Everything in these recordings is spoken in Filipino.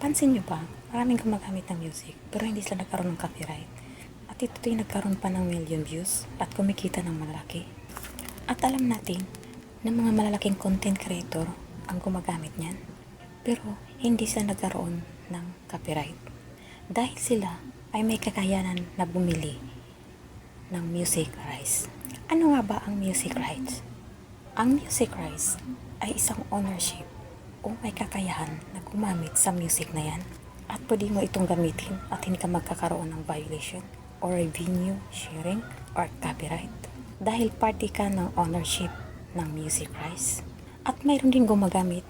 Pansin nyo ba, maraming gumagamit ng music pero hindi sila nagkaroon ng copyright. At ito yung nagkaroon pa ng million views at kumikita ng malaki. At alam natin na mga malalaking content creator ang gumagamit niyan. Pero hindi sila nagkaroon ng copyright. Dahil sila ay may kakayanan na bumili ng music rights. Ano nga ba ang music rights? Ang music rights ay isang ownership o may kakayahan na gumamit sa music na yan at pwede mo itong gamitin at hindi ka magkakaroon ng violation or revenue sharing or copyright dahil party ka ng ownership ng music rights at mayroon din gumagamit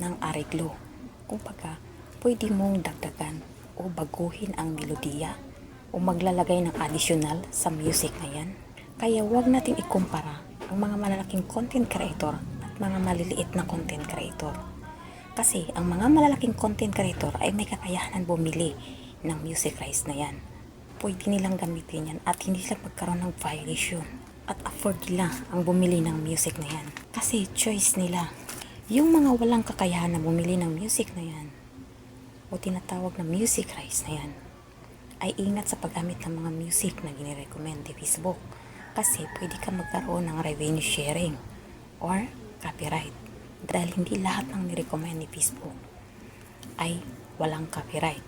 ng arreglo. Kumbaga, pwede mong dagdagan o baguhin ang melodiya o maglalagay ng additional sa music na yan. Kaya huwag nating ikumpara ang mga malalaking content creator mga maliliit na content creator. Kasi ang mga malalaking content creator ay may kakayahan bumili ng music rights na yan. Pwede nilang gamitin yan at hindi sila magkaroon ng violation. At afford nila ang bumili ng music na yan. Kasi choice nila. Yung mga walang kakayahan na bumili ng music na yan o tinatawag na music rights na yan ay ingat sa paggamit ng mga music na ginirecommend ni Facebook. Kasi pwede ka magkaroon ng revenue sharing or copyright dahil hindi lahat ng nirecommend ni Facebook ay walang copyright.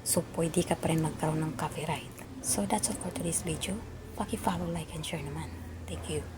So, pwede ka pa rin magkaroon ng copyright. So, that's all for today's video. Paki-follow, like, and share naman. Thank you.